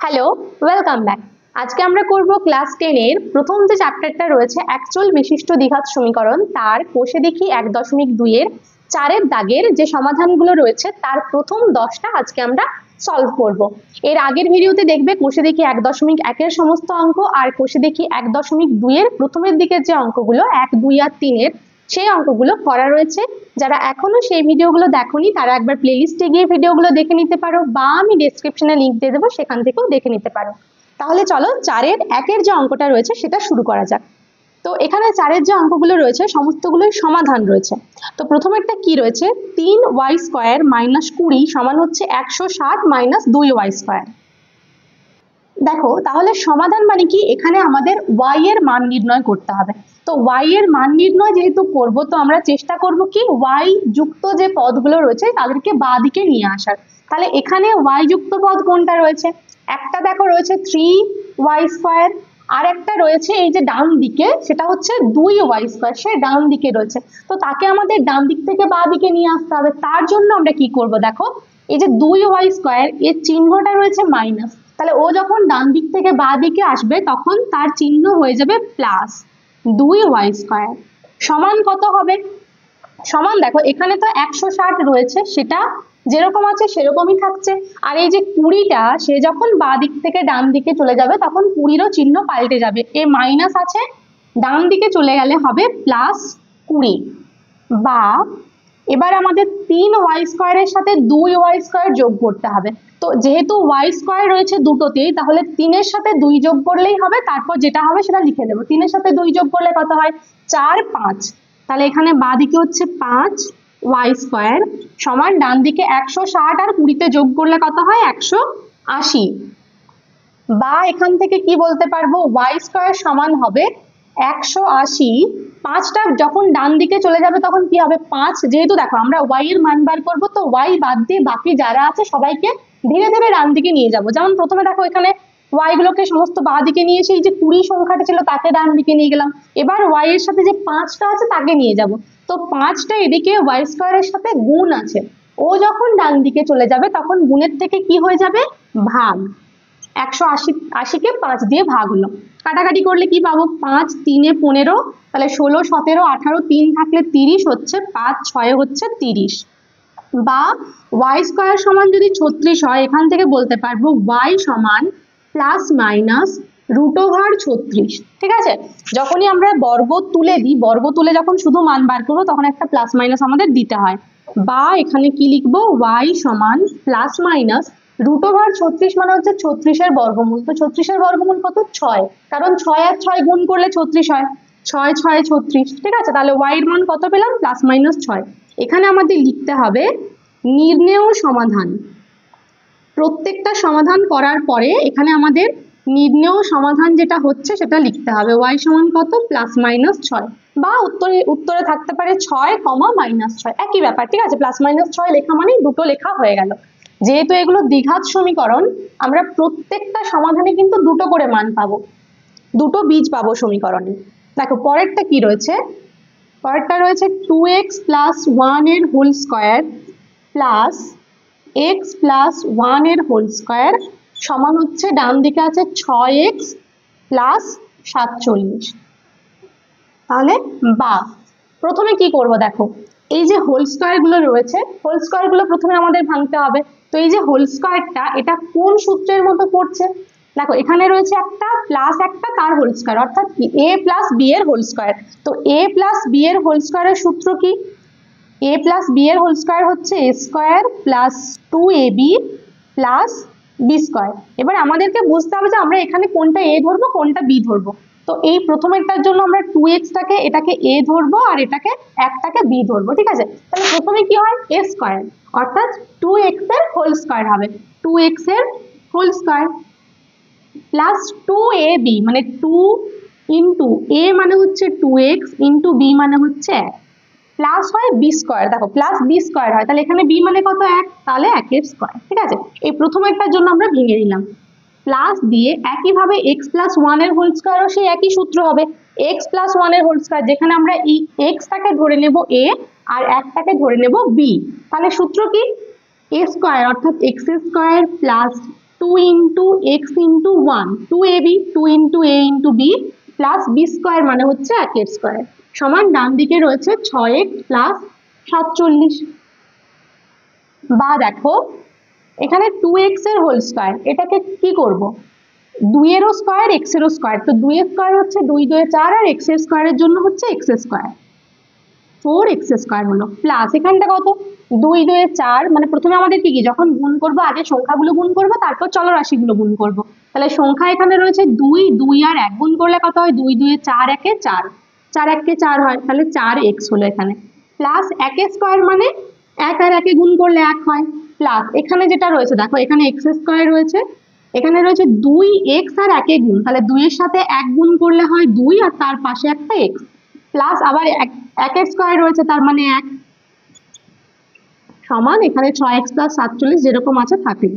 Hello, welcome back. আজকে আমরা করব ক্লাস 10 এর প্রথম যে চ্যাপ্টারটা রয়েছে অ্যাকচুয়াল বিশিষ্ট দ্বিঘাত সমীকরণ, তার কোষে দেখি 1.2 এর 4-এর দাগের যে সমাধানগুলো রয়েছে তার প্রথম 10টা আজকে আমরা সলভ করব। এর আগের ভিডিওতে দেখবে কোষে দেখি 1.1 এর সমস্ত অঙ্ক আর কোষে দেখি 1.2 এর প্রথমের দিকের যে অঙ্কগুলো 1, 2 আর 3 এর সেই অঙ্কগুলো করা রয়েছে। যারা এখনো সেই ভিডিওগুলো দেখোনি তারা একবার প্লেলিস্টে গিয়ে ভিডিওগুলো দেখে নিতে পারো, বা আমি ডেসক্রিপশনে লিংক দিয়ে দেবো, সেখান থেকেও দেখে নিতে পারো। তাহলে চলো 4-এর 1-এর যে অঙ্কটা রয়েছে সেটা শুরু করা যাক। তো এখানে 4-এর যে অঙ্কগুলো রয়েছে সমস্তগুলোই সমাধান রয়েছে। তো প্রথমেরটা কি রয়েছে, 3y² - 20 সমান হচ্ছে 160 - 2y²। দেখো তাহলে সমাধান মানে কি, এখানে আমাদের y এর মান নির্ণয় করতে হবে। তো y এর মান নির্ণয় যেহেতু করব, তো আমরা চেষ্টা করব কি y যুক্ত যে পদগুলো রয়েছে তাদেরকে বাঁ দিকে নিয়ে আসার। তাহলে এখানে y যুক্ত পদ কোনটা রয়েছে, একটা দেখো রয়েছে 3y², আর একটা রয়েছে এই যে ডান দিকে সেটা হচ্ছে 2y², সে ডান দিকে রয়েছে। তো তাকে আমাদের ডান দিক থেকে বাঁ দিকে নিয়ে আসতে হবে। তার জন্য আমরা কি করব, দেখো এই যে 2y² এর চিহ্নটা রয়েছে মাইনাস, তাহলে ও যখন ডান দিক থেকে বাঁ দিকে আসবে তখন তার চিহ্ন হয়ে যাবে প্লাস 2y² সমান কত হবে, সমান দেখো এখানে তো 160 রয়েছে, সেটা যেরকম আছে সেরকমই থাকছে। আর এই যে 20টা সে যখন বাঁ দিক থেকে ডান দিকে চলে যাবে তখন 20রও চিহ্ন পাল্টে যাবে, এ মাইনাস আছে ডান দিকে চলে গেলে হবে +20। বা এবার আমাদের 3y² এর সাথে 2y² যোগ করতে হবে। তো যেহেতু y² রয়েছে দুটোতেই, তাহলে 3-এর সাথে 2 যোগ করলেই হবে, তারপর যেটা হবে সেটা লিখে দেবো। 3-এর সাথে 2 যোগ করলে কত হয়, 4, 5। তাহলে এখানে বাঁ দিকে হচ্ছে 5y² সমান ডান দিকে 160 আর 20তে যোগ করলে কত হয় 180। বা এখান থেকে কি বলতে পারবো, y² সমান হবে 180। 5টা যখন ডান দিকে চলে যাবে তখন কি হবে 5, যেহেতু দেখো আমরা y এর মান বার করবো, তো y বাদ দিয়ে বাকি যারা আছে সবাইকে ধীরে ধীরে ডান দিকে নিয়ে যাব। যেমন প্রথমে দেখো এখানে y গুলোকে সমস্ত বাঁ দিকে নিয়ে এসে এই যে 20 সংখ্যাটা ছিল তাকে ডান দিকে নিয়ে গেলাম। এবার y এর সাথে যে 5টা আছে তাকে নিয়ে যাব। তো 5টা এদিকে y² এর সাথে গুণ আছে, ও যখন ডান দিকে চলে যাবে তখন গুণের থেকে কি হয়ে যাবে ভাগ। 180কে 5 দিয়ে ভাগ হলো, কাটাকাটি করলে কি পাবো, 5, 3 এ 15, তাহলে 16, 17, 18, 3 থাকলে 30 হচ্ছে, 5, 6 হচ্ছে 30। বা y² সমান যদি 36 হয়, এখান থেকে বলতে পারবো y সমান ±√36। ঠিক আছে, যখনই আমরা বর্গ তুলে দিই, বর্গ তুলে যখন শুধু মান বার করবো তখন একটা প্লাস মাইনাস আমাদের দিতে হয়। বা এখানে কি লিখবো, y সমান ±√36 মানে হচ্ছে 36-এর বর্গমূল। তো 36-এর বর্গমূল কত, 6, কারণ 6 আর 6 গুণ করলে 36 হয়, 6, 6, 36। ঠিক আছে, তাহলে y এর মান কত পেলাম, ±6। এখানে আমাদের লিখতে হবে নির্ণেয় সমাধান। প্রত্যেকটা সমাধান করার পরে এখানে আমাদের নির্ণেয় সমাধান যেটা হচ্ছে সেটা লিখতে হবে, y সমান কত, +-6। বা উত্তরে থাকতে পারে 6, -6, একই ব্যাপার। ঠিক আছে, +-6 লেখা মানে দুটো লেখা হয়ে গেল। যেহেতু এগুলো দ্বিঘাত সমীকরণ, আমরা প্রত্যেকটা সমাধানে কিন্তু দুটো করে মান পাবো, দুটো বীজ পাবো সমীকরণে। দেখো পরেরটা কি রয়েছে, পরেরটা রয়েছে 2x + 1 এর হোল স্কয়ার প্লাস x + 1 এর হোল স্কয়ার সমান হচ্ছে, ডান দিকে আছে 6x + 47। তাহলে বা প্রথমে কি করব, দেখো এই যে হোল স্কয়ার গুলো রয়েছে, হোল স্কয়ার গুলো প্রথমে আমাদের ভাঙতে হবে। তো এই যে হোল স্কয়ারটা, এটা কোন সূত্রের মতো পড়ছে, দেখো এখানে রয়েছে একটা প্লাস একটা তার হোল স্কয়ার, অর্থাৎ কি a + b এর হোল স্কয়ার। তো a + b এর হোল স্কয়ারের সূত্র কি, a + b এর হোল স্কয়ার হচ্ছে a² + 2ab + b²। এবার আমাদেরকে বুঝতে হবে যে আমরা এখানে কোনটা a ধরবো কোনটা b ধরবো। তো এই প্রথমেরটার জন্য আমরা 2x টাকে এটাকে a ধরবো আর এটাকে একটাকে b ধরবো। ঠিক আছে, তাহলে প্রথমে কি হয় a², অর্থাৎ 2x এর হোল স্কয়ার হবে, 2x এর হোল স্কয়ার প্লাস 2ab মানে 2 ইন্টু a মানে হচ্ছে 2x ইন্টু b মানে হচ্ছে 1, প্লাস হয় b², দেখো প্লাস b² হয়, তাহলে এখানে b মানে কত 1, তাহলে 1 এর স্কয়ার। ঠিক আছে, এই প্রথমেরটার জন্য আমরা ভেঙে নিলাম, প্লাস দিয়ে একইভাবে x + 1 এর হোল স্কয়ারও সেই একই সূত্র হবে, x + 1 এর হোল স্কয়ার, যেখানে আমরা এই x টাকে ধরে নেব a আর একটাকে ধরে নেব b। তাহলে সূত্র কি, a² অর্থাৎ x² + 2 × x × 1 2ab 2 × a × b plus B square মানে হচ্ছে 1 স্কোয়ার সমান ডান দিকে রয়েছে 6x প্লাস 47। বা দেখো এখানে 2x এর হোল স্কোয়ার, এটাকে কি করব, 2 এরও স্কোয়ার x এরও স্কোয়ার, তো 2 এর স্কোয়ার হচ্ছে 2 2 4 আর x এর স্কোয়ারের জন্য হচ্ছে x স্কোয়ার, 4x স্কোয়ার হলো প্লাস এখানটা কত 2 2 4, মানে প্রথমে আমাদের কি যখন গুণ করব আগে সংখ্যাগুলো গুণ করব তারপর চলরাশিগুলো গুণ করব। তাহলে সংখ্যা এখানে রয়েছে 2 2 আর 1 গুণ করলে কত হয় 2 2 4 1 4 4 1 4 হয়, তাহলে 4x হলো এখানে প্লাস 1 স্কোয়ার মানে 1 আর 1 গুণ করলে 1 হয় প্লাস এখানে যেটা রয়েছে দেখো এখানে x স্কোয়ার রয়েছে, এখানে রয়েছে 2x আর 1 গুণ, তাহলে 2 এর সাথে 1 গুণ করলে হয় 2 আর তার পাশে একটা x প্লাস আবার 1 স্কোয়ার রয়েছে তার মানে 1 সমান এখানে 6x প্লাস 47 যেরকম আছে থাকে।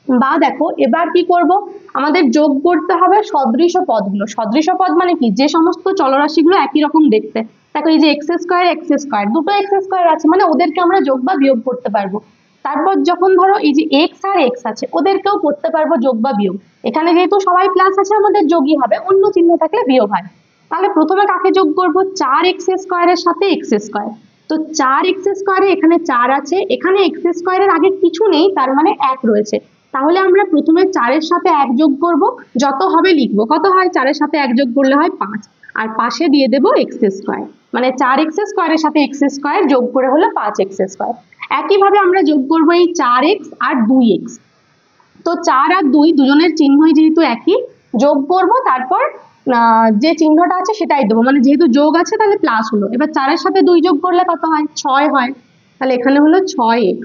বা দেখো এবার কি করব, আমাদের যোগ করতে হবে সদৃশ পদগুলো। সদৃশ পদ মানে কি, যে সমস্ত চলরাশিগুলো একই রকম দেখতে। দেখো এই যে x স্কোয়ার দুটো x স্কোয়ার আছে, মানে ওদেরকে আমরা যোগ বা বিয়োগ করতে পারবো। তারপর যখন ধরো এই যে x আর x আছে ওদেরকেও করতে পারবো যোগ বা বিয়োগ। এখানে যেহেতু সবাই প্লাস আছে আমাদের যোগই হবে, অন্য চিহ্ন থাকলে বিয়োগ হয়। তাহলে প্রথমে কাকে যোগ করব, 4x স্কোয়ারের সাথে x স্কোয়ার, তো 4x স্কোয়ারে এখানে 4 আছে, এখানে x স্কোয়ারের আগে কিছু নেই তার মানে 1 রয়েছে, তাহলে আমরা প্রথমে 4 এর সাথে 1 যোগ করব, যত হবে লিখবো, কত হয় 4 এর সাথে 1 যোগ করলে হয় 5 আর পাশে দিয়ে দেব x স্কোয়ার, মানে 4x স্কোয়ারের সাথে x স্কোয়ার যোগ করে হলো 5x স্কোয়ার। একইভাবে আমরা যোগ করব এই 4x আর 2x, তো 4 আর 2 দুজনের চিহ্নই যেহেতু একই যোগ করব, তারপর যে চিহ্নটা আছে সেটাই দেবো, মানে যেহেতু যোগ আছে তাহলে প্লাস হলো। এবার 4 এর সাথে 2 যোগ করলে কত হয় 6 হয়, তাহলে এখানে হলো 6x।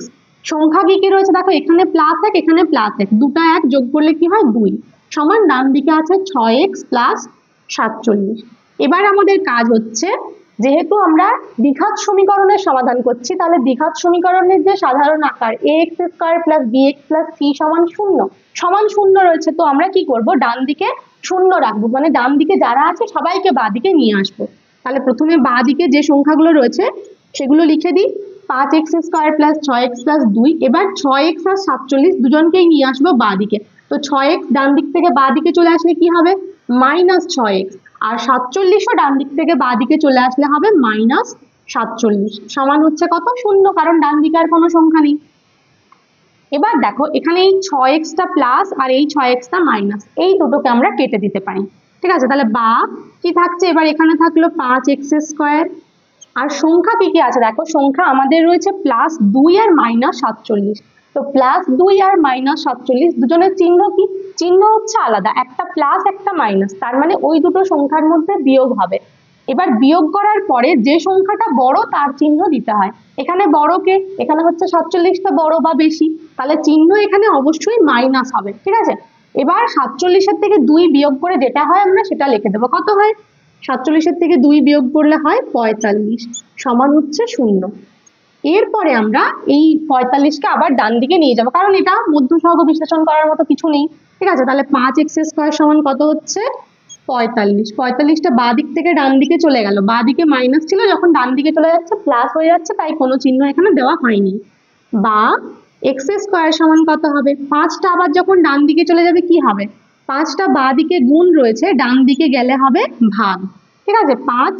সংখ্যা কি কি রয়েছে দেখো, এখানে প্লাস 1 এখানে প্লাস 1, দুটো 1 যোগ করলে কি হয় 2 সমান ডান দিকে আছে 6x প্লাস 47। এবার আমাদের কাজ হচ্ছে, যেহেতু আমরা দ্বিঘাত সমীকরণের সমাধান করছি, তাহলে দ্বিঘাত সমীকরণের যে সাধারণ আকার ax square plus bx plus c সমান শূন্য রয়েছে, তো আমরা কি করব, ডান দিকে শূন্য রাখবো, মানে ডান দিকে যারা আছে সবাইকে বাঁ দিকে নিয়ে আসবো। তাহলে প্রথমে বাঁ দিকে যে সংখ্যাগুলো রয়েছে সেগুলো লিখে দিই, 5x square plus 6x plus 2, এবার 6x আর 47 দুজনকেই নিয়ে আসবো বাঁ দিকে, তো 6x ডান দিক থেকে বাঁ দিকে চলে আসলে কি হবে মাইনাস 6x, আর 47ও ডান দিক থেকে বাঁ দিকে চলে আসলে হবে মাইনাস 47 সমান হচ্ছে কত 0, কারণ ডান দিকে আর কোনো সংখ্যা নেই। এবার দেখো এখানে এই 6x টা প্লাস আর এই 6x টা মাইনাস, এই দুটোকে আমরা কেটে দিতে পারি, ঠিক আছে। তাহলে বা কি থাকছে, এবার এখানে থাকলো 5x স্কয়ার, আর সংখ্যা কি কি আছে দেখো, সংখ্যা আমাদের রয়েছে প্লাস 2 আর মাইনাস 47, তো প্লাস 2 আর মাইনাস 47 দুজনের চিহ্ন কি, চিহ্ন হচ্ছে আলাদা, একটা প্লাস একটা মাইনাস, তার মানে ওই দুটো সংখ্যার মধ্যে বিয়োগ হবে। এবার বিয়োগ করার পরে যে সংখ্যাটা বড় তার চিহ্ন দিতে হয়, এখানে বড় কে, এখানে হচ্ছে 47টা বড় বা বেশি, তাহলে চিহ্ন এখানে অবশ্যই মাইনাস হবে, ঠিক আছে। এবার 47-এর থেকে 2 বিয়োগ করে যেটা হয় আমরা সেটা লিখে দেবো, কত হয় 47-এর থেকে 2 বিয়োগ করলে হয় 45 সমান হচ্ছে 0। এরপরে আমরা এই 45কে আবার ডান দিকে নিয়ে যাবো, কারণ এটা মধ্য সহগ বিশ্লেষণ করার মতো কিছু নেই, ঠিক আছে। তাহলে 5x স্কয়ার সমান কত হচ্ছে 45, 45টা বাঁ দিক থেকে ডান দিকে চলে গেল, বাঁ দিকে মাইনাস ছিল যখন ডান দিকে চলে যাচ্ছে প্লাস হয়ে যাচ্ছে, তাই কোনো চিহ্ন এখানে দেওয়া হয়নি। বা x স্কয়ার সমান কত হবে, 5টা আবার যখন ডান দিকে চলে যাবে কি হবে, 5টা বাঁ দিকে গুণ রয়েছে ডান দিকে গেলে হবে ভাগ, ঠিক আছে। 5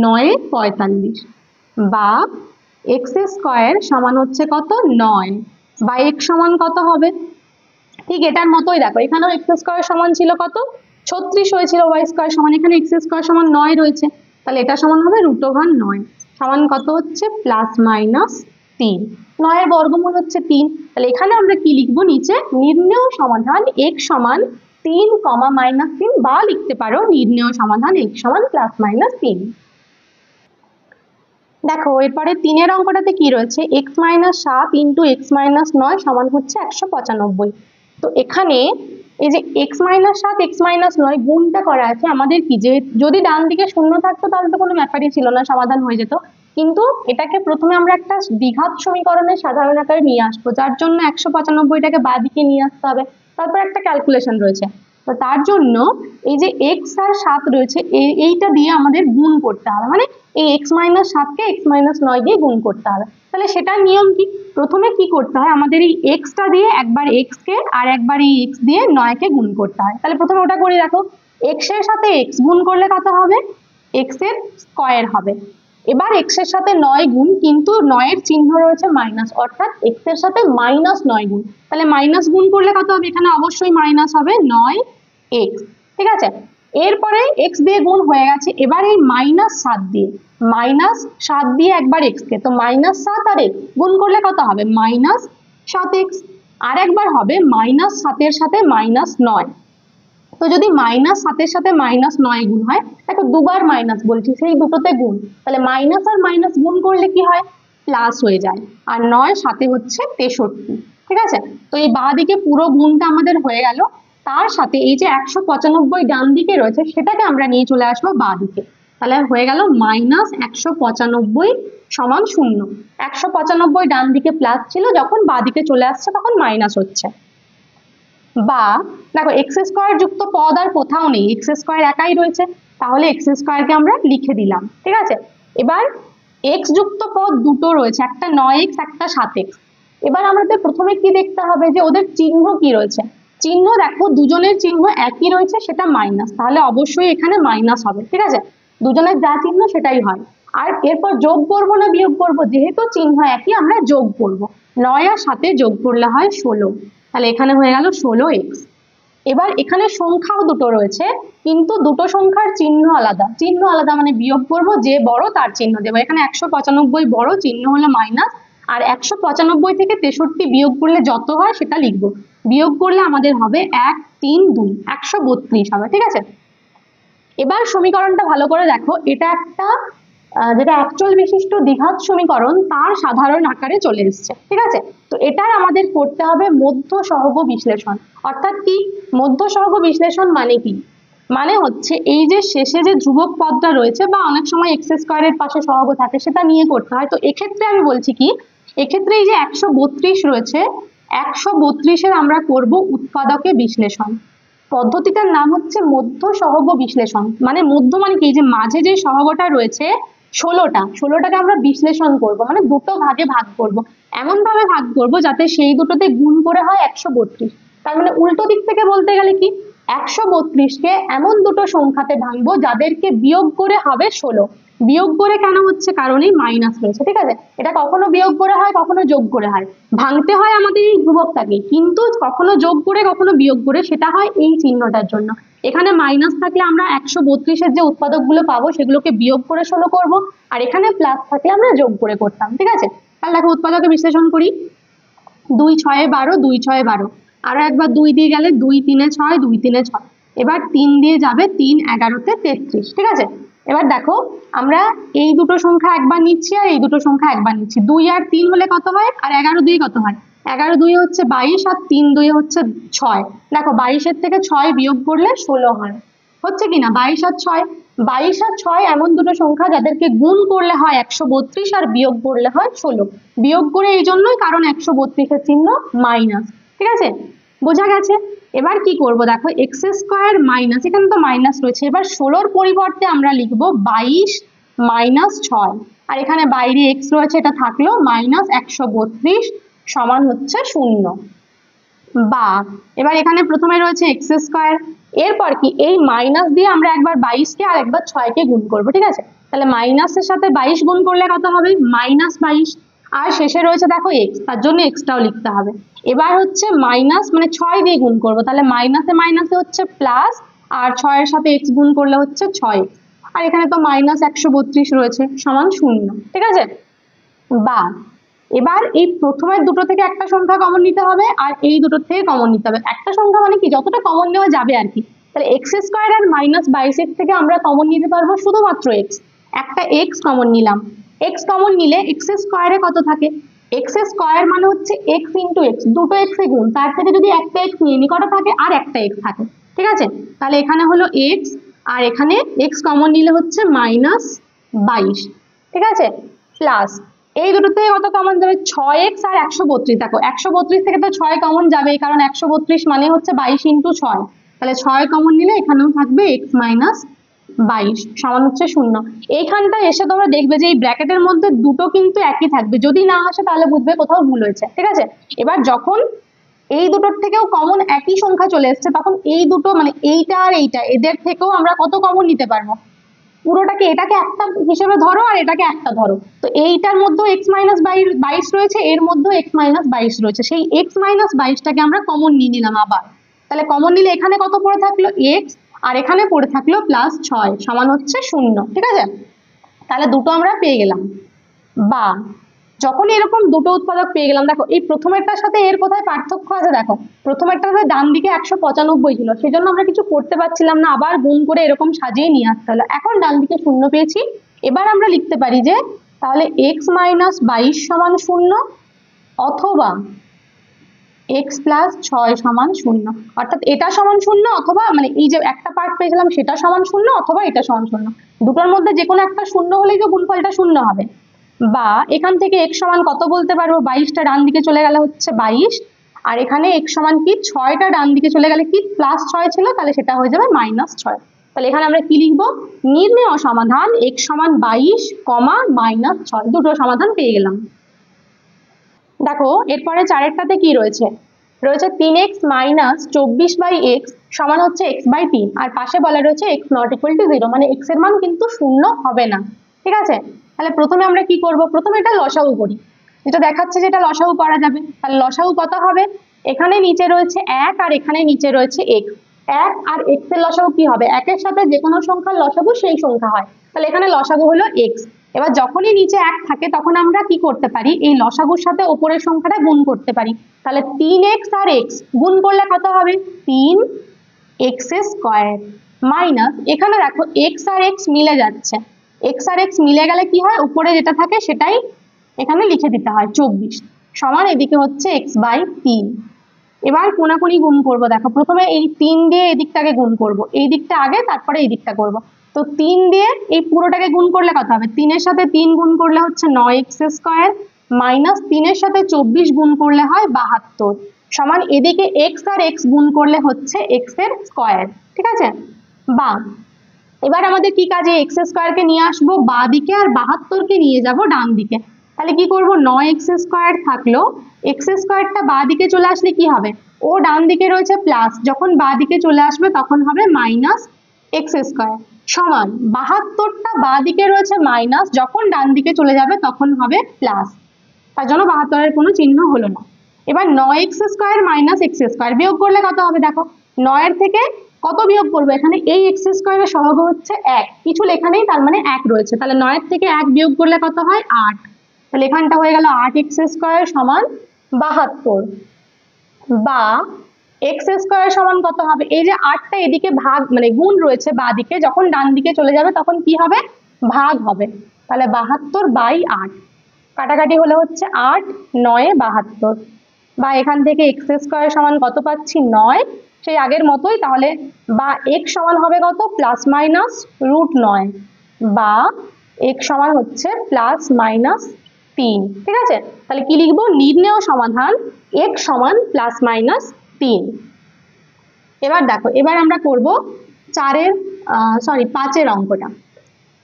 9 45, বা x স্কয়ার সমান হচ্ছে কত 9, বা x সমান কত হবে, ঠিক এটার মতোই দেখো এখানেও x স্কয়ার সমান ছিল কত 36 হয়েছিল, y স্কয়ার সমান এখানে x স্কয়ার সমান 9 রয়েছে, তাহলে এটা সমান হবে √9 সমান কত হচ্ছে প্লাস মাইনাস 3, 9 এর বর্গমূল হচ্ছে 3, তাহলে এখানে আমরা কি লিখবো, নিচে নির্ণেয় সমাধান x সমান 3, -3, বা লিখতে পারো নির্ণেয় সমাধান x সমান +-3। দেখো এরপরে 3 এর অঙ্কটাতে কি রয়েছে, x - 7 × x - 9 সমান হচ্ছে 195। তো এখানে এই যে x - 7 x - 9 গুণটা করা আছে, আমাদের কি, যে যদি ডান দিকে শূন্য থাকতো তাহলে তো কোনো ব্যাপারই ছিল না, সমাধান হয়ে যেত, কিন্তু এটাকে প্রথমে আমরা একটা দ্বিঘাত সমীকরণের সাধারণ আকারে নিয়ে আসবো, যার জন্য 195টাকে বাঁ দিকে নিয়ে আসতে হবে, তারপর একটা ক্যালকুলেশন রয়েছে। তো তার জন্য এই যে এক্স আর 7 রয়েছে এইটা দিয়ে আমাদের গুণ করতে হবে, মানে এই এক্স মাইনাস 7কে এক্স মাইনাস 9 দিয়ে গুণ করতে হবে। তাহলে সেটার নিয়ম কি, প্রথমে কি করতে হয়, আমাদের এই এক্সটা দিয়ে একবার এক্স কে আর একবার এই এক্স দিয়ে 9 কে গুণ করতে হয়। তাহলে প্রথমে ওটা করে দেখো, এক্স এর সাথে এক্স গুণ করলে কত হবে, এক্স এর স্কয়ার হবে। এবার এক্স এর সাথে 9 গুণ, কিন্তু 9 এর চিহ্ন রয়েছে মাইনাস, অর্থাৎ এক্স এর সাথে -9 গুণ। তাহলে মাইনাস গুণ করলে কত হবে, এখানে অবশ্যই মাইনাস হবে 9 এক্স। ঠিক আছে, এরপরে এক্স দিয়ে গুণ হয়ে গেছে, এবার এই -7 দিয়ে একবার এক্স কে, তো -7 আর এক্স গুণ করলে কত হবে, -7x। আর একবার হবে -7 এর সাথে -9। তো যদি -7 এর সাথে -9 গুণ হয়, দেখো দুবার মাইনাস বলছি, সেই দুটোতে গুণ, তাহলে মাইনাস আর মাইনাস গুণ করলে কি হয়, প্লাস হয়ে যায়। আর 9 সাথে হচ্ছে 63। ঠিক আছে, তো এই বাঁ দিকে পুরো গুণটা আমাদের হয়ে গেল। তার সাথে এই যে 195 ডান দিকে রয়েছে সেটাকে আমরা নিয়ে চলে আসবো বাঁ দিকে। তাহলে হয়ে গেল -195 সমান 0। 195 ডান দিকে প্লাস ছিল, যখন বাঁ দিকে চলে আসছে তখন মাইনাস হচ্ছে। বা দেখো এক্স স্কোয়ার যুক্ত পদ আর কোথাও নেই, এক্স স্কোয়ার একাই রয়েছে, তাহলে এক্স স্কোয়ারকে আমরা লিখে দিলাম। ঠিক আছে, এবার এক্স যুক্ত পদ দুটো রয়েছে, একটা 9x একটা 7x। এবার আমাদের প্রথমে কি দেখতে হবে যে ওদের চিহ্ন কি রয়েছে। চিহ্ন দেখো দুজনের চিহ্ন একই রয়েছে, সেটা মাইনাস, তাহলে অবশ্যই এখানে মাইনাস হবে। ঠিক আছে, দুজনের যা চিহ্ন সেটাই হয়। আর এরপর যোগ করবো না বিয়োগ করবো, যেহেতু চিহ্ন একই আমরা যোগ করব। 9 আর 7 যোগ করলে হয় 16, তাহলে এখানে হয়ে গেল 16x। এবার এখানে সংখ্যাও দুটো রয়েছে, কিন্তু দুটো সংখ্যার চিহ্ন আলাদা, মানে বিয়োগ করব, যে বড় তার চিহ্ন দেবো। এখানে 195 বড়, চিহ্ন হলো মাইনাস, আর 195 থেকে 63 বিয়োগ করলে যত হয় সেটা লিখবো। বিয়োগ করলে আমাদের হবে 1 3 2 132 হবে। ঠিক আছে, এবার সমীকরণটা ভালো করে দেখো, এটা একটা যেটা অ্যাকচুয়াল বিশিষ্ট দ্বিঘাত সমীকরণ তার সাধারণ আকারে চলে এসছে। ঠিক আছে, তো এটার আমাদের করতে হবে মধ্য সহগ বিশ্লেষণ। অর্থাৎ কি মধ্য সহগ বিশ্লেষণ মানে কি, মানে হচ্ছে এই যে শেষে যে ধ্রুবক পদটা রয়েছে, বা অনেক সময় এক্স স্কোয়ারের পাশে সহগ থাকে, সেটা নিয়ে করতে হয়। তো এক্ষেত্রে আমি বলছি কি, এক্ষেত্রে এই যে 132 রয়েছে, 132-এর আমরা করব উৎপাদকে বিশ্লেষণ। পদ্ধতিটার নাম হচ্ছে মধ্য সহগ বিশ্লেষণ। মানে মধ্য মানে কি, যে মাঝে যে সহগটা রয়েছে 16টাকে আমরা বিশ্লেষণ করব, মানে দুটো ভাগে ভাগ করব। এমন ভাবে ভাগ করব যাতে সেই দুটোতে গুণ করে হয় 132। তার মানে উল্টো দিক থেকে বলতে গেলে কি, 132কে এমন দুটো সংখ্যাতে ভাঙবো যাদেরকে বিয়োগ করে হবে 16। বিয়োগ করে কেন হচ্ছে, কারণ এই মাইনাস রয়েছে। ঠিক আছে, এটা কখনো বিয়োগ করে হয়, কখনো যোগ করে হয়। ভাঙতে হয় আমাদের এই ধ্রুবকটাকে, কিন্তু কখনো যোগ করে কখনো বিয়োগ করে, সেটা হয় এই চিহ্নটার জন্য। এখানে মাইনাস থাকলে আমরা 132-এর যে উৎপাদকগুলো পাবো সেগুলোকে বিয়োগ করে 16 করব, আর এখানে প্লাস থাকলে আমরা যোগ করে করতাম। ঠিক আছে, তাহলে দেখো উৎপাদকে বিশ্লেষণ করি। 2 6 12, 2 6 12, আরো একবার 2 দিয়ে গেলে 2 3 6, 2 3 6, এবার 3 দিয়ে যাবে 3 11-তে 33। ঠিক আছে, এবার দেখো আমরা এই দুটো সংখ্যা একবার নিচ্ছি আর এই দুটো সংখ্যা একবার নিচ্ছি। 2 আর 3 হলে কত হয়, আর 11 2 কত হয়, 11 2 হচ্ছে 22, আর 3 2 হচ্ছে 6। দেখো 22-এর থেকে 6 বিয়োগ করলে 16 হয়, হচ্ছে কিনা 22 আর 6। 22 আর 6 এমন দুটো সংখ্যা যাদেরকে গুণ করলে হয় 132 আর বিয়োগ করলে হয় 16। বিয়োগ করে এই জন্যই, কারণ 132-এর চিহ্ন মাইনাস। ঠিক আছে, বোঝা গেছে। এবার কি করব, দেখো এক্স স্কোয়ার মাইনাস, এখানে তো মাইনাস রয়েছে, এবার 16-র পরিবর্তে আমরা লিখবো 22 মাইনাস 6, আর এখানে বাইরে এক্স রয়েছে, এটা থাকলো -132 সমান হচ্ছে 0। বা এবার এখানে প্রথমে রয়েছে এক্স স্কোয়ার, এরপর কি এই মাইনাস দিয়ে আমরা একবার 22-কে আর একবার 6-কে গুণ করবো। ঠিক আছে, তাহলে মাইনাসের সাথে 22 গুণ করলে কত হবে, -22, আর শেষে রয়েছে দেখো এক্স, তার জন্য এক্সটাও লিখতে হবে। এবার হচ্ছে মাইনাস মানে 6 দিয়ে গুণ করবো, তাহলে মাইনাসে মাইনাসে হচ্ছে প্লাস, আর 6-এর সাথে এক্স গুণ করলে হচ্ছে 6x, আর এখানে তো -132 রয়েছে সমান 0। ঠিক আছে, বা এবার এই প্রথমের দুটো থেকে একটা সংখ্যা কমন নিতে হবে, আর এই দুটো থেকে কমন নিতে হবে। একটা সংখ্যা মানে কি, যতটা কমন নেওয়া যাবে আর কি। তাহলে এক্স স্কোয়ার আর -22 থেকে আমরা কমন নিতে পারবো শুধুমাত্র এক্স। একটা এক্স কমন নিলাম, এক্স কমন নিলে এক্স স্কোয়ারে কত থাকে, এক্স স্কোয়ার মানে হচ্ছে এক্স ইন্টু এক্স, দুটো এক্স গুণ, তার থেকে যদি একটা এক্স নিয়ে নি কটা থাকে, আর একটা এক্স থাকে। ঠিক আছে, তাহলে এখানে হলো এক্স, আর এখানে এক্স কমন নিলে হচ্ছে -22। ঠিক আছে, প্লাস এই দুটো থেকে কত কমন যাবে, 6x আর 132। দেখো 132 থেকে তো 6 কমন যাবে, কারণ 132 মানে হচ্ছে 22 ইন্টু 6, তাহলে 6 কমন নিলে এখানেও থাকবে এক্স মাইনাস 22 সমান হচ্ছে 0। এইখানটা এসে তোমরা দেখবে যে এই ব্র্যাকেটের মধ্যে দুটো কিন্তু একই থাকবে, যদি না আসে তাহলে বুঝবে কোথাও ভুল হয়েছে, ঠিক আছে। এবার যখন এই দুটোর থেকেও কমন একই সংখ্যা চলে এসছে, তখন এই দুটো মানে এইটা আর এইটা এদের থেকেও আমরা কত কমন নিতে পারবো, পুরোটাকে এটাকে একটা হিসেবে ধরো আর এটাকে একটা ধরো। তো এইটার মধ্যে এক্স মাইনাস 22 রয়েছে, এর মধ্যে এক্স মাইনাস 22 রয়েছে, সেই এক্স মাইনাস 22টাকে আমরা কমন নিয়ে নিলাম আবার। তাহলে কমন নিলে এখানে কত পড়ে থাকলো এক্স, আর এখানে পড়ে থাকলো +6 সমান হচ্ছে 0, ঠিক আছে। তাহলে দুটো আমরা পেয়ে গেলাম। বা যখন এরকম দুটো উৎপাদক পেয়ে গেলাম, দেখো এই প্রথমেরটার সাথে এর কোথায় পার্থক্য আছে, দেখো প্রথমেরটার ডান দিকে 195 ছিল, সেই জন্য আমরা কিছু করতে পারছিলাম না, আবার গুণ করে এরকম সাজিয়ে নিয়ে আসতে হলো। এখন ডান দিকে 0 পেয়েছি, এবার আমরা লিখতে পারি যে তাহলে এক্স মাইনাস 22 সমান 0 অথবা x প্লাস 6 সমান 0, অর্থাৎ এটা সমান 0 অথবা মানে এই যে একটা পার্ট পেয়েছিলাম সেটা সমান 0 অথবা এটা সমান 0, দুটোর মধ্যে যে কোনো একটা 0 হলেই তো গুণফলটা 0 হবে। বা এখান থেকে x সমান কত বলতে পারবো, 22টা ডান দিকে চলে গেলে হচ্ছে 22, আর এখানে x সমান কি 6টা ডান দিকে চলে গেলে কি +6 ছিল, তাহলে সেটা হয়ে যাবে -6। তাহলে এখানে আমরা কি লিখবো, নির্ণেয় সমাধান x সমান 22, -6, দুটো সমাধান পেয়ে গেলাম। দেখো এরপরে চারেরটাতে কি রয়েছে, রয়েছে 3x মাইনাস 24/x সমান হচ্ছে x/3, আর পাশে বলা রয়েছে x নট ইকুয়াল টু 0, মানে x এর মান কিন্তু 0 হবে না, ঠিক আছে। তাহলে প্রথমে আমরা কি করব, প্রথমে এটা লসাগু করি, যেটা দেখাচ্ছে যেটা লসাগু করা যাবে। তাহলে লসাগু কত হবে, এখানে নিচে রয়েছে 1 আর এখানে নিচে রয়েছে x, 1 আর x এর লসাগু কি হবে, 1 এর সাথে যে কোনো সংখ্যার লসাগু সেই সংখ্যা হয়, তাহলে এখানে লসাগু হলো x। এবার যখনই নিচে 1 থাকে তখন আমরা কি করতে পারি, এই লসাগুর সাথে উপরের সংখ্যাটা গুণ করতে পারি। তাহলে 3x আর x গুণ করলে কত হবে, 3x² মাইনাস এখানে দেখো x আর x মিলে যাচ্ছে, x আর x মিলে গেলে কি হয়, উপরে যেটা থাকে সেটাই এখানে লিখে দিতে হয় 24 সমান এদিকে হচ্ছে x/3। এবার কোনাকুনি গুণ করব, দেখো প্রথমে এই 3 দিয়ে এদিকটাকে গুণ করব, এই দিকটা আগে তারপরে এই দিকটা করব। তো 3 দিয়ে এই পুরোটাকে গুণ করলে কত হবে, 3 এর সাথে 3 গুণ করলে হচ্ছে 9x² মাইনাস 3 এর সাথে 24 গুণ করলে হয় 72 সমান এদিকে x আর x গুণ করলে হচ্ছে x এর স্কয়ার, ঠিক আছে। বা এবার আমাদের কি কাজে, x² কে নিয়ে আসবো বাঁ দিকে আর 72 কে নিয়ে যাব ডান দিকে। তাহলে কি করব, 9x² থাকলো, x² বাঁ দিকে চলে আসলে কি হবে, ও ডান দিকে রয়েছে প্লাস, যখন বাঁ দিকে চলে আসবে তখন হবে -x² সমান 72টা বাঁ দিকে রয়েছে মাইনাস, যখন ডান দিকে চলে যাবে তখন হবে প্লাস, তার জন্য 72-এর কোনো চিহ্ন হলো না। এবার 9x² মাইনাস x² বিয়োগ করলে কত হবে, দেখো 9 এর থেকে কত বিয়োগ করবো, এখানে এই x² এর সহগ হচ্ছে 1, কিছু লেখা নেই তার মানে 1 রয়েছে, তাহলে 9 এর থেকে 1 বিয়োগ করলে কত হয় 8, তাহলে এখানটা হয়ে গেল 8x² সমান 72। বা x² সমান কত হবে, এই যে 8টা এদিকে ভাগ মানে গুণ রয়েছে বাঁ দিকে, যখন ডান দিকে চলে যাবে তখন কি হবে, ভাগ হবে, তাহলে 72/8 কাটাকাটি হলে হচ্ছে 8, 9 72। বা এখান থেকে x² সমান কত পাচ্ছি 9, সেই আগের মতোই, তাহলে বা x সমান হবে কত +-√9, বা x সমান হচ্ছে +-3, ঠিক আছে। তাহলে কি লিখবো, নির্ণেয় সমাধান x সমান +-3। এবার দেখো এবার আমরা করব 5-এর অঙ্কটা।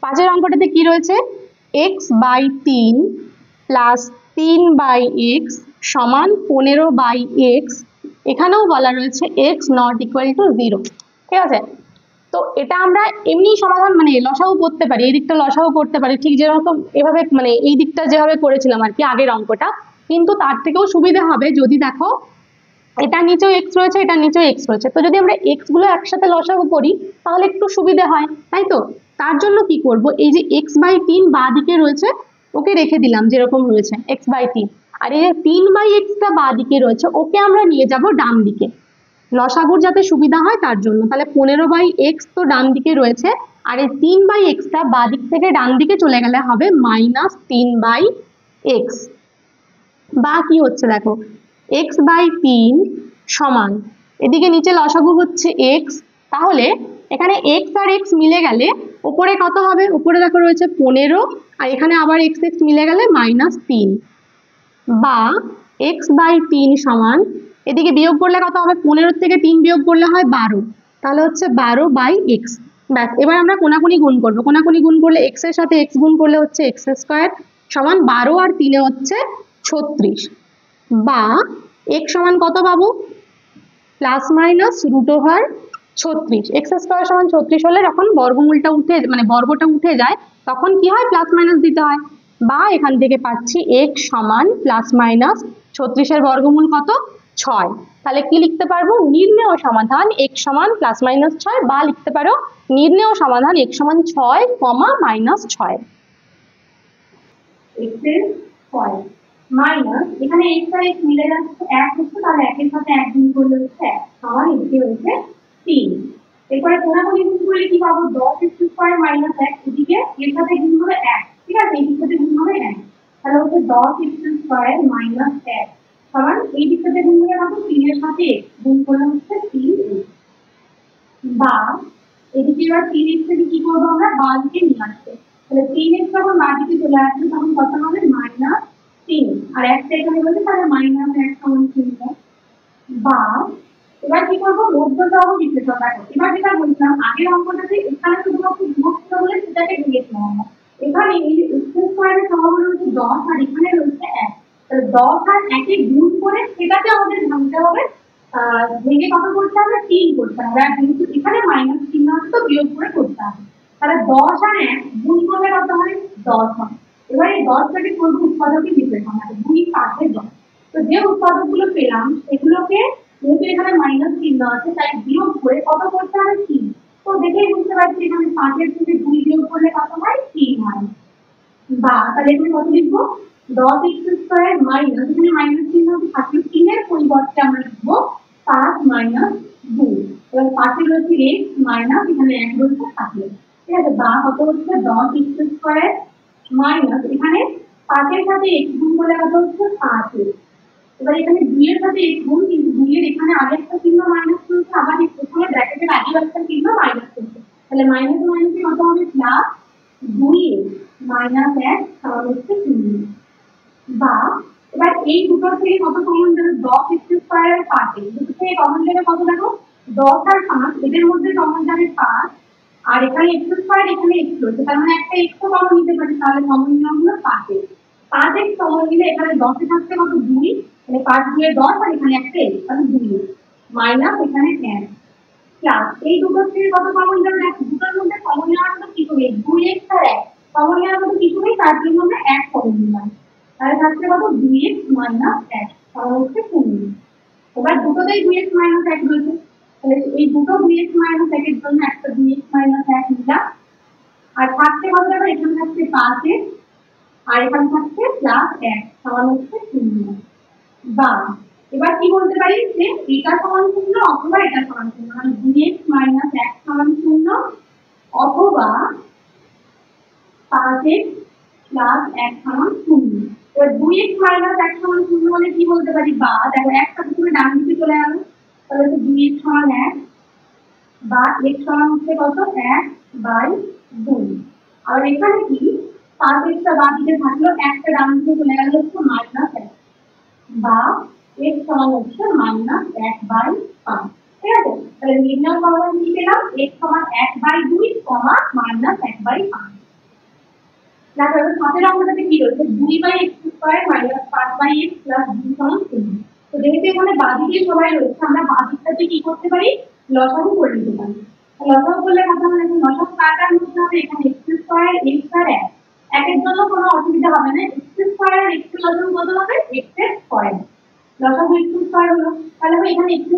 5-এর অঙ্কটাতে কি রয়েছে, x/3 প্লাস 3/x সমান 15/x, এখানেও বলা রয়েছে x নট ইকুয়াল টু 0, ঠিক আছে। তো এটা আমরা এমনি সমাধান মানে লসাগু করতে পারি, এই দিকটা লসাগু করতে পারি, ঠিক যেরকম এভাবে মানে এই দিকটা যেভাবে করেছিলাম আর কি আগের অঙ্কটা, কিন্তু তার থেকেও সুবিধা হবে যদি দেখো এটা নিচেও x রয়েছে, এটা নিচেও x রয়েছে, তো যদি আমরা x গুলো একসাথে লসাগু করি তাহলে একটু সুবিধা হয়, তাই তো। তার জন্য কি করব, এই যে x/3 বাঁ দিকে রয়েছে ওকে রেখে দিলাম যেরকম রয়েছে x/3, আর এই যে 3/x বাঁ দিকে রয়েছে ওকে আমরা নিয়ে যাব ডান দিকে, লসাগুর যাতে সুবিধা হয় তার জন্য। তাহলে 15/x তো ডান দিকে রয়েছে, আর এই 3/x বাঁ দিক থেকে ডান দিকে চলে গেলে হবে -3/x। বা কি হচ্ছে দেখো, x/3 সমান এদিকে নিচে লসাগু হচ্ছে x, তাহলে এখানে x আর x মিলে গেলে উপরে কত হবে, উপরে দেখো রয়েছে 15, আর এখানে আবার x মিলে গেলে -3, বা x/3 সমান এদিকে বিয়োগ করলে কত হবে, 15 থেকে 3 বিয়োগ করলে হয় 12, তাহলে হচ্ছে 12/x। ব্যাস, এবার আমরা কোনাকুনি গুণ করবো। কোনাকুনি গুণ করলে x এর সাথে x গুণ করলে হচ্ছে x² সমান 12 আর 3 হচ্ছে 36, বা x সমান কত পাবো, প্লাস মাইনাস √36। x² সমান 36 হলে যখন বর্গমূলটা উঠে মানে বর্গটা উঠে যায় তখন কি হয়, প্লাস মাইনাস দিতে হয়। বা এখান থেকে পাচ্ছি x সমান প্লাস মাইনাস 36 এর বর্গমূল কত, 6। তাহলে কি লিখতে পারবো, নির্ণেয় সমাধান x সমান প্লাস মাইনাস 6, বা লিখতে পারো নির্ণেয় সমাধান x সমান 6, -6। x এর 6 মাইনাস এখানে x আর x মিলে যাচ্ছে 1 হচ্ছে, তাহলে 1 এর সাথে 1 গুণ করলে হচ্ছে 1 সমান এদিকে হচ্ছে 3। এরপরে কোনাকুনি গুণ করলে কি পাবো, 10x² মাইনাস 1, এদিকে এর সাথে গুণ হবে 1, ঠিক আছে, এই দিক থেকে গুণ হবে 1, তাহলে হচ্ছে 10x² মাইনাস 1 সমান এই দিক থেকে গুণ করে পাবো 3 এর সাথে গুণ করলে হচ্ছে 3x, বা এদিকে এবার 3x থেকে কি করবো আমরা, বাঁ দিকে নিয়ে আসবো। তাহলে 3x যখন বাঁ দিকে চলে আসবে তখন কত হবে, -3, আর একটা এখানে বলতে তাহলে -1 সমান 0। বা এবার কি করবো, মধ্যটা হবে বিশ্লেষণ। দেখো এবার যেটা বলছিলাম আগের অঙ্কটাতে এখানে শুধুমাত্র ধ্রুবক ছিল বলে সেটাকে দিয়েছিলাম আমরা, এখানে এই যে x² এর সহগ রয়েছে 10 আর এখানে রয়েছে 1, তাহলে 10 আর 1 এ গুণ করে সেটাকে আমাদের ভাঙতে হবে, ভেঙে কত করতে হবে, 3 করতে হবে। আর যেহেতু এখানে মাইনাস চিহ্ন আছে তো বিয়োগ করে করতে হবে, তাহলে 10 আর 1 গুণ করলে কত হয়, 10 হয়। এবার এই 10 থেকে করবো উৎপাদকে বিশ্লেষণ, মানে 2 5 10। তো যে উৎপাদকগুলো পেলাম সেগুলোকে যেহেতু এখানে মাইনাস চিহ্ন আছে তাই বিয়োগ করে কত করতে হবে, 3। তো দেখেই বুঝতে পারছি এখানে 5 এর থেকে 2 বিয়োগ করলে কত হয়, 3 হয়। বা তাহলে এখানে কত লিখবো, 10x² মাইনাস, এখানে মাইনাস চিহ্ন থাকলে 3 এর পরিবর্তে আমরা লিখবো 5 - 2। এবার 5 এর রয়েছে x মাইনাস এখানে 1 রয়েছে থাকলে, ঠিক আছে, বা কত হচ্ছে 10x² মাইনাস এখানে 5 এর সাথে x গুণ করলে কত হচ্ছে 5x। এবার এখানে 2 এর সাথে x গুণ, কিন্তু 2 এর এখানে আগে একটা চিহ্ন মাইনাস রয়েছে, আবার এখানে ব্র্যাকেটের আগেও একটা চিহ্ন মাইনাস রয়েছে, তাহলে মাইনাস মাইনাসে কত হবে, প্লাস 2x মাইনাস 1 সমান হচ্ছে 0। বা এবার এই দুটো থেকে কত কমন যাবে, 10x² আর 5x, দুটো থেকে কমন যাবে কত, দেখো 10 আর 5, এদের মধ্যে কমন যাবে 5, আর এখানে x² এখানে x রয়েছে, তার মানে একটা x তো কমন নিতে পারি, তাহলে কমন নিলাম হলো 5x। 5x কমন নিলে এখানে 10 এ থাকছে কত, 2, মানে 5 2 10, আর এখানে একটা x, তাহলে 2 মাইনাস এখানে 1 প্লাস এই দুটো থেকে কত কমন যাবে, দুটোর মধ্যে কমন নেওয়ার মতো কিছু নেই, 2x আর 1 কমন নেওয়ার মতো কিছু নেই, তার জন্য আমরা 1 কমন নিলাম, তাহলে থাকছে কত, 2x মাইনাস 1 সমান হচ্ছে 0। এবার দুটোতেই 2x মাইনাস 1 রয়েছে, তাহলে এই দুটো 2x মাইনাস 1 এর জন্য একটা 2x মাইনাস 1 নিলাম, আর থাকছে কত, এবার এখানে থাকছে 5x, আর এখানে থাকছে প্লাস 1 সমান হচ্ছে 0। বা এবার কি বলতে পারি যে এটা সমান 0 অথবা এটা সমান 0, মানে 2x মাইনাস 1 সমান 0 অথবা 5x প্লাস 1 সমান 0। এবার 2x মাইনাস 1 সমান 0 মানে কি বলতে পারি, বা দেখো একটা তুমি ডান দিকে চলে গেল, তাহলে 2x সমান 1, বা x সমান হচ্ছে কত, 1/2। আর এখানে কি 5x টা বাঁ দিকে থাকলো, একটা ডান দিকে চলে গেল হচ্ছে -1, বা x সমান হচ্ছে -1/5, ঠিক আছে। তাহলে নির্ণয় সমাধান কি পেলাম, x সমান 1/2, -1/5। দেখো এবার সাতের অঙ্কটাতে কি রয়েছে, 2/x² মাইনাস 5/x প্লাস 2 সমান 0। তো যেহেতু এখানে বাঁদিকে সবাই রয়েছে, আমরা বাঁদিকটাতে কি করতে পারি, লসাগু করে নিতে পারি। লসাগু করলে কত হবে, লসাগু কাটার মধ্যে হবে এখানে x² x আর 1, একের জন্য কোনো অসুবিধা হবে না, x² আর x এর লসাগু কত হবে, x এর স্কয়ার, লসাগু x² হলো, তাহলে এখানে x²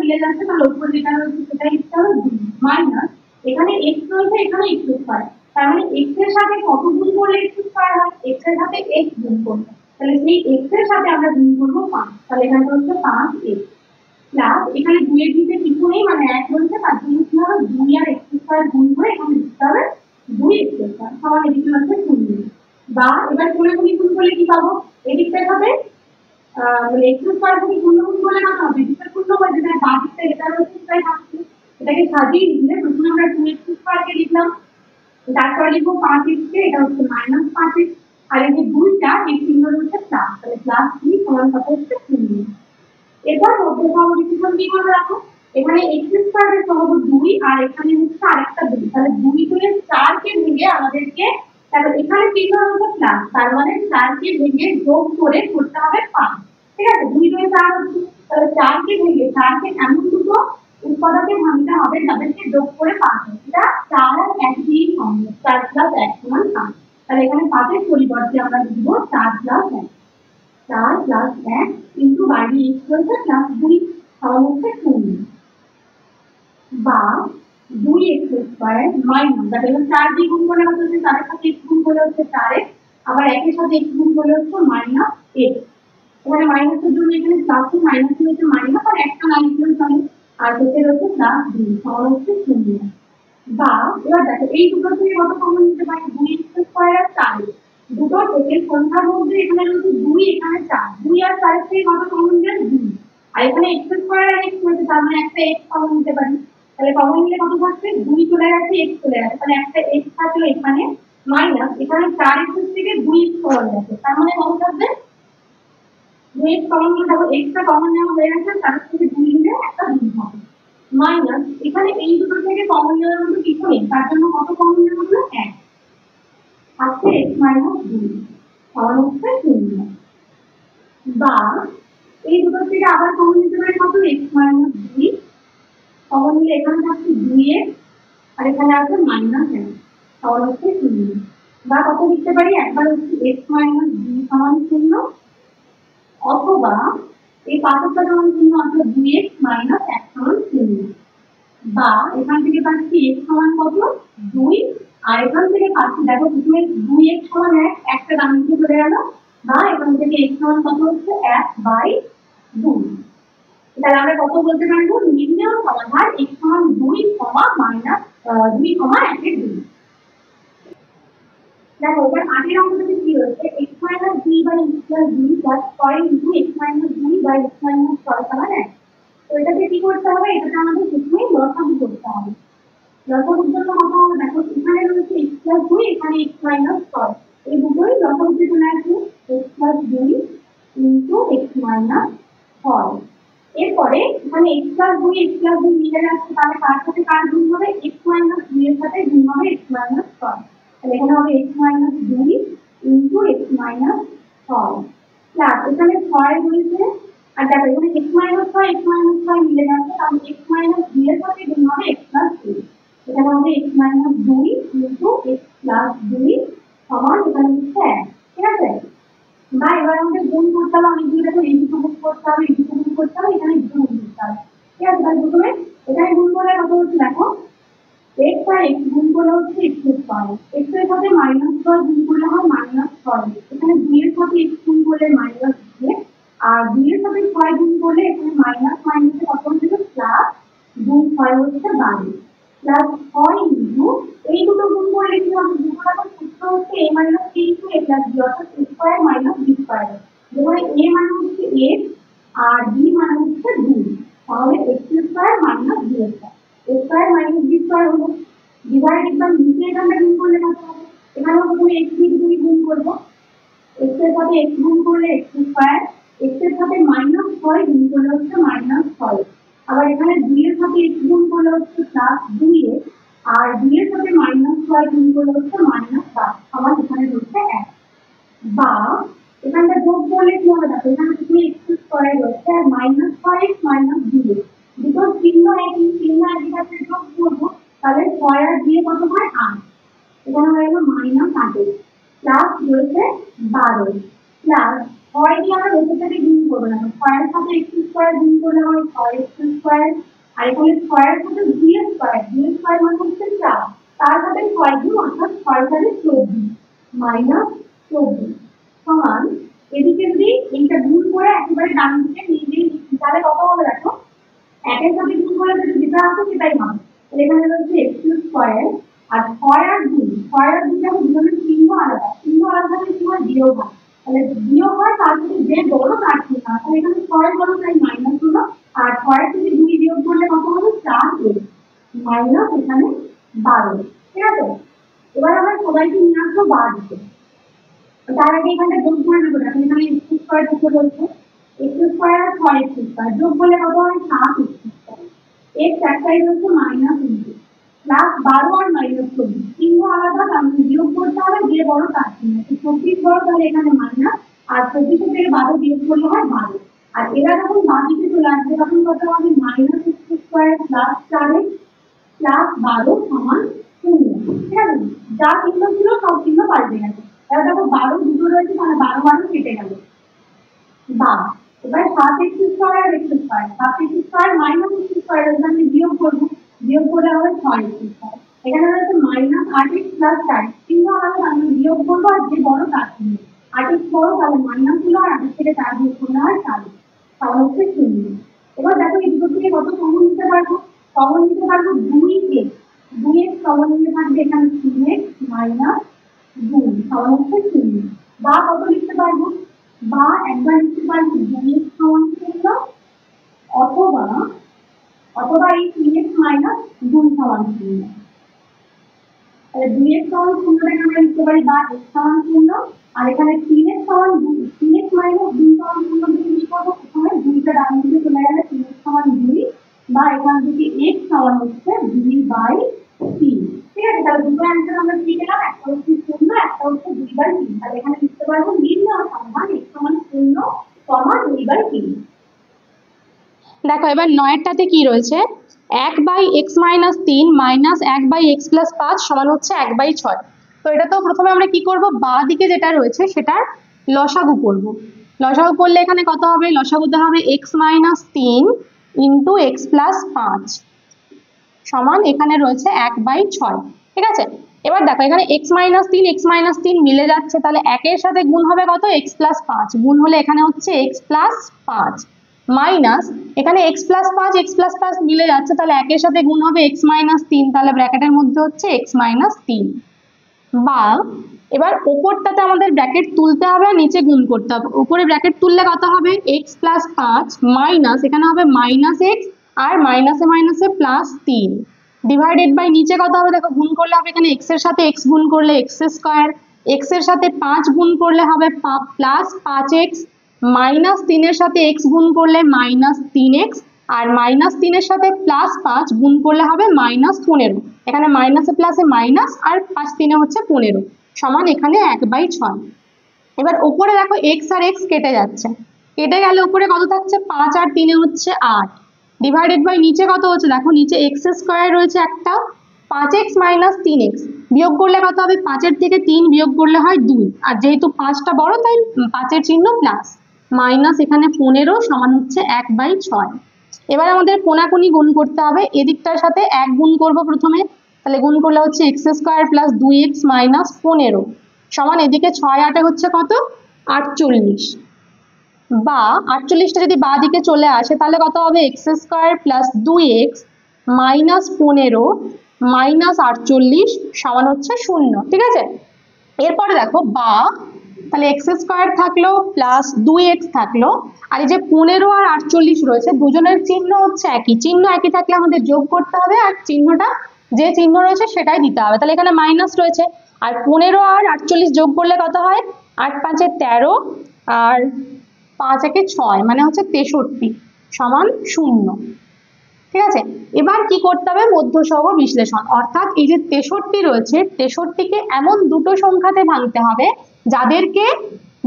মিলে যাচ্ছে, তাহলে উপর যেটা রয়েছে সেটা লিখতে হবে 2 মাইনাস এখানে x রয়েছে এখানে x², তার মানে x এর সাথে কত গুণ করলে x² হয়, x এর সাথে x গুণ করলে, তাহলে সেই x এর সাথে আমরা গুণ করব 5, তাহলে এখানে হচ্ছে 5x প্লাস এখানে 2 এর দিকে কিছু নেই মানে 1 রয়েছে, তার জন্য কি হবে 2 আর x² গুণ করে এখানে লিখতে হবে 2x² সমান এদিকে হচ্ছে 0। বা এবার কোণাকুণি গুণ করলে কি পাবো, এদিকটা হবে মানে x² থেকে গুণ করলে কত হবে, এদিকটা শূন্য হয়ে যাবে, বাঁ দিকটা এটা রয়েছে সেটাই থাকছে, এটাকে সাজিয়ে দিলে প্রথমে আমরা 2x² কে লিখলাম, তারপরে লিখবো 5x কে, এটা হচ্ছে -5x, আর এই যে 2টা এই চিহ্ন রয়েছে প্লাস, তাহলে +3 সমান কত হচ্ছে 0। এরপর মধ্যে সহগ বিশ্লেষণ কি করবো, রাখো এখানে এক্স স্কোয়ারের সহগ 2 আর এখানে হচ্ছে আরেকটা 2, তাহলে 2 2 4 কে ভেঙে আমাদেরকে, তাহলে এখানে কি হবে প্লাস, তার মানে 4 কে ভেঙে যোগ করে করতে হবে 5। ঠিক আছে, 2 2 4 হচ্ছে, তাহলে 4 কে ভেঙে 4 কে এমন দুটো উৎপাদকে ভাঙতে হবে যাদেরকে যোগ করে 5 হয়। এটা 4 আর 1 দিয়ে সম্ভব, 4 প্লাস 1 সমান 5। তাহলে এখানে 5 এর পরিবর্তে আমরা লিখব 4 প্লাস 1, 4 প্লাস 1 কিন্তু বাইরে x রয়েছে প্লাস 2 সমান হচ্ছে 0, বা 2x স্কয়ার মাইনাস, দেখো 4 দিয়ে গুণ করলে হচ্ছে 4 এর সাথে x গুণ করলে হচ্ছে 4x, আবার 1 এর সাথে x গুণ করলে হচ্ছে মাইনাস x। এখানে মাইনাসের জন্য এখানে প্লাস ও মাইনাস হচ্ছে মাইনাস, আর একটা না লিখলেও চলে, আর হচ্ছে প্লাস 2 সমান হচ্ছে 0। বা এবার দেখো এই দুটো থেকে কত কমন নিতে পারি, 2x স্কয়ার আর 4x, দুটো থেকে সংখ্যার মধ্যে এখানে রয়েছে 2, এখানে 4, 2 আর 4 এর থেকে কত কমন যায় 2, আর এখানে x স্কয়ার আর x রয়েছে, তার মানে একটা x কমন নিতে পারি। তাহলে কমন নিলে কত থাকবে, 2 চলে যাচ্ছে, x চলে যাচ্ছে, তাহলে একটা x থাকলো এখানে, মাইনাস এখানে 4x এর থেকে 2x কমন যাচ্ছে, তার মানে কত থাকবে 2x কমন নিলে, দেখো x টা কমন নেওয়া হয়ে গেছে, তার থেকে 2 নিলে একটা 2 হবে, মাইনাস এখানে এই দুটো থেকে কমন নেওয়ার মতো কিছু নেই, তার জন্য কত কমন নেওয়া হলো 1, আছে x মাইনাস 2 সমান হচ্ছে 0। বা এই দুটো থেকে আবার কমন নিতে পারি কত, x মাইনাস 2 কমন নিলে এখানে থাকছে 2x আর এখানে আছে মাইনাস 1 সমান হচ্ছে 0। বা কত লিখতে পারি, একবার হচ্ছে x মাইনাস 2 সমান 0, অথবা এই পাঁচটা সমান 0 অর্থাৎ 2x মাইনাস 1 সমান 0। বা এখান থেকে পাচ্ছি x সমান কত 2, আর এখান থেকে পাচ্ছি দেখো প্রথমে 2x সমান 1, একটা ডান দিকে চলে গেল, বা এখান থেকে x সমান কত হচ্ছে 1/2। তাহলে আমরা কত বলতে পারবো, নির্ণেয় সমাধান x সমান 2, মাইনাস 2, 1 এর 2। দেখো এবার আগের অঙ্কটাতে কি রয়েছে, x minus 2 by x plus 2 plus 6 into x minus 2 by x minus 6 সমান 1। তো এটাতে কি করতে হবে, এটাতে আমাদের প্রথমে লসাগু করতে হবে। লসাগুর জন্য কত হবে, দেখো এখানে রয়েছে x প্লাস 2, এখানে x মাইনাস 6, এই দুটোই লসাগুতে চলে আসবে, x plus 2 into x minus 6। এরপরে এখানে x প্লাস 2 x প্লাস 2 মিলে যাচ্ছে, তাহলে কার সাথে কার গুণ হবে, x মাইনাস 2 এর সাথে গুণ হবে x মাইনাস 6, তাহলে এখানে হবে x minus 2 into x minus 6 plus এখানে 6 রয়েছে, আর দেখো এখানে x মাইনাস 6 মিলে যাচ্ছে, তাহলে x মাইনাস 2 এর সাথে গুণ হবে x প্লাস 2, এখানে হবে x minus 2 into x plus 2 সমান এখানে হচ্ছে 1। ঠিক আছে, বা এবার আমাদের গুণ করতে হবে, অনেকগুলো দেখো এই দুটো গুণ করতে হবে, এই দুটো গুণ করতে হবে, এখানে দুটো গুণ করতে হবে। ঠিক আছে, তাহলে প্রথমে এখানে গুণ করলে কত হচ্ছে, দেখো x আর x গুণ করলে হচ্ছে x স্কয়ার, x এর সাথে মাইনাস 6 গুণ করলে হয় মাইনাস 6, এখানে 2 এর সাথে x গুণ করলে মাইনাস 2, আর 2 এর সাথে 6 গুণ করলে এখানে মাইনাস মাইনাসে কত হচ্ছে প্লাস, 2 6 হচ্ছে 12 প্লাস 6 ইন্টু এই দুটো গুণ করলে কি হবে, দুটো দেখো সূত্র হচ্ছে a minus b into a plus b, অর্থাৎ a square minus b square, যেখানে a মানে হচ্ছে x আর b মানে হচ্ছে 2, তাহলে x square minus b square, a square minus b square হলো, ডিভাইড একদম নিচে এখানে গুণ করলে কত হবে, এখানেও প্রথমে x দিয়ে 2 গুণ করবো, x এর সাথে x গুণ করলে x স্কয়ার, x এর সাথে মাইনাস 6 গুণ করলে হচ্ছে মাইনাস 6, আবার এখানে 2 এর সাথে x গুণ করলে হচ্ছে প্লাস 2x, আর 2 এর সাথে মাইনাস 6 গুণ করলে হচ্ছে মাইনাস 7 সমান এখানে হচ্ছে 1। বা এখানটা যোগ করলে কি হবে, দেখো এখানে তুমি x স্কয়ার রয়েছে আর মাইনাস 6x মাইনাস 2x, দুটো চিহ্ন একই, চিহ্ন একই সাথে যোগ করবো, তাহলে 6 আর দিয়ে কত হয় 8, এখানে হয়ে গেল মাইনাস 8 প্লাস রয়েছে 12 প্লাস 6 দিয়ে আমরা উপর থেকে গুণ করবো না, 6 এর সাথে x স্কয়ার গুণ করলে হয় 6x স্কয়ার, আর এখানে 6 এর সাথে 2 স্কয়ার, 2 স্কয়ার মানে হচ্ছে 4, তার সাথে 6 গুণ অর্থাৎ 6 সাথে 14 মাইনাস 14 সমান, এদিকে যদি এইটা গুণ করে একেবারে ডান দিকে নিয়ে নিই, তাহলে কত হবে দেখো, একের সাথে গুণ করলে যেটা আছে সেটাই হবে, তাহলে এখানে রয়েছে x স্কয়ার আর 6 আর 2, 6 আর 2 দেখো দুটোর চিহ্ন আলাদা, চিহ্ন আলাদা হলে কি হয় বিয়োগ হয়, তাহলে বিয়োগ হয় তার সাথে যে বড় তার থেকে, তাহলে এখানে 6 বড় তাই মাইনাস হলো, আর 6 এর থেকে 2 বিয়োগ করলে কত হবে 4 মাইনাস এখানে 12। ঠিক আছে, এবার আমরা সবাইকে নিয়ে আসবো বার দিতে, তার আগে এখানে যোগ করে নেবো, দেখো এখানে x স্কয়ার দুটো রয়েছে, x স্কয়ার আর 6x স্কয়ার যোগ করলে কত হয় 7x স্কয়ার, এক্স একটাই রয়েছে মাইনাস ইন্টু প্লাস 12 আর মাইনাস 24 চিহ্ন আলাদা, কারণ বিয়োগ করতে হবে, যে বড় তার চিহ্ন। 24 বড়, তাহলে এখানে মাইনাস, আর 24 থেকে 12 বিয়োগ করলে হয় 12। আর এরা যখন বাদিকে চলে আসবে তখন কত হবে, minus x square plus 4x plus 12 সমান 0। ঠিক আছে, যা চিহ্ন ছিল সব চিহ্ন পাল্টে গেছে। এবার দেখো 12 দুটো রয়েছে, মানে 12 12 কেটে গেল। বা এবার 7x স্কয়ার আর x square, 7x square minus x square, এখানে বিয়োগ করব, বিয়োগ করলে হবে 6x স্কয়ার। এখানে রয়েছে মাইনাস 8x প্লাস 4, চিহ্ন আলাদা, আমি বিয়োগ করব, আর যে বড় তার চিহ্ন। 8x বড়, তাহলে মাইনাস হলো, আর 8 থেকে 4 বিয়োগ করলে হয় 4, তাহলে হচ্ছে 0। এবার দেখো এই দুটো থেকে কত কমন নিতে পারবো, কমন নিতে পারবো 2x, 2x কমন নিতে থাকবে এখানে 3x মাইনাস 2, তাহলে হচ্ছে 0। বা কত লিখতে পারবো, বা একবার লিখতে পারবো 2x সমান 0, অথবা অথবা এই 3x মাইনাস 2 সমান 0। তাহলে 2x সমান 0 থেকে আমরা লিখতে পারি বা x সমান 0, আর এখানে 3x সমান 2, 3x মাইনাস 2 সমান 0 থেকে কি করবো, প্রথমে 2টা ডান দিকে চলে গেলে 3x সমান 2, বা এখান থেকে x সমান হচ্ছে 2/3। ঠিক আছে, তাহলে দুটো অ্যান্সার আমরা কি পেলাম, একটা হচ্ছে 0, একটা হচ্ছে 2/3। তাহলে এখানে লিখতে পারবো নির্ণয় সমাধান x সমান 0, 2/3। দেখো এবার 9টাতে কি রয়েছে, 1/x-3 মাইনাস 1/x+5 সমান হচ্ছে 1/6। তো এটা তো প্রথমে আমরা কি করব, বাঁ দিকে যেটা রয়েছে সেটার লসাগু করব। লসাগু করলে এখানে কত হবে, লসাগুতে হবে x-3 ইন্টু x+5 সমান এখানে রয়েছে 1/6। ঠিক আছে, এবার দেখো এখানে x-3 মিলে যাচ্ছে, তাহলে 1 এর সাথে গুণ হবে কত, x+5, গুণ হলে এখানে হচ্ছে x+5 মাইনাস এখানে x+5 মিলে যাচ্ছে, তাহলে 1 এর সাথে গুণ হবে x-3, তাহলে ব্র্যাকেটের মধ্যে হচ্ছে x-3। বা এবার ওপরটাতে আমাদের ব্র্যাকেট তুলতে হবে আর নিচে গুণ করতে হবে। উপরে ব্র্যাকেট তুললে কত হবে, x+5 মাইনাস এখানে হবে মাইনাস x, আর মাইনাসে মাইনাসে +3 ডিভাইডেড বাই নিচে কত হবে, দেখো গুণ করলে হবে এখানে x এর সাথে x গুণ করলে x স্কয়ার, x এর সাথে 5 গুণ করলে হবে প্লাস 5x, মাইনাস 3 এর সাথে x গুণ করলে মাইনাস 3x, আর মাইনাস 3 এর সাথে প্লাস 5 গুণ করলে হবে মাইনাস 15। এখানে মাইনাসে প্লাসে মাইনাস, আর 5 3 হচ্ছে 15 সমান এখানে 1/6। এবার উপরে দেখো x আর x কেটে যাচ্ছে, কেটে গেলে উপরে কত থাকছে, 5 আর 3 হচ্ছে 8 ডিভাইডেড বাই নিচে কত হচ্ছে, দেখো নিচে x স্কয়ার রয়েছে একটা, 5x মাইনাস 3x বিয়োগ করলে কত হবে, 5 এর থেকে 3 বিয়োগ করলে হয় 2, আর যেহেতু 5টা বড় তাই 5 এর চিহ্ন প্লাস, মাইনাস এখানে 15 সমান হচ্ছে 1/6। এবার আমাদের কোনাকুনি গুণ করতে হবে, এদিকটার সাথে 1 গুণ করব প্রথমে, তাহলে গুণ করলে হচ্ছে x square plus 2x minus 15 সমান এদিকে 6 8 হচ্ছে কত, 48। বা 48টা যদি বাঁ দিকে চলে আসে তাহলে কত হবে, x square plus 2x minus 15 minus 48 সমান হচ্ছে 0। ঠিক আছে, এরপরে দেখো বা তাহলে x স্কয়ার থাকলো প্লাস 2x থাকলো, আর এই যে 15 আর 48 রয়েছে দুজনের চিহ্ন হচ্ছে একই, চিহ্ন একই থাকলে আমাদের যোগ করতে হবে, আর চিহ্নটা যে চিহ্ন রয়েছে সেটাই দিতে হবে। তাহলে এখানে মাইনাস রয়েছে, আর 15 আর 48 যোগ করলে কত হয়, 8 5 13 আর 5 1 6 মানে হচ্ছে 63 সমান 0। ঠিক আছে, এবার কি করতে হবে, মধ্যসহগ বিশ্লেষণ, অর্থাৎ এই যে 63 রয়েছে 63কে এমন দুটো সংখ্যাতে ভাঙতে হবে যাদেরকে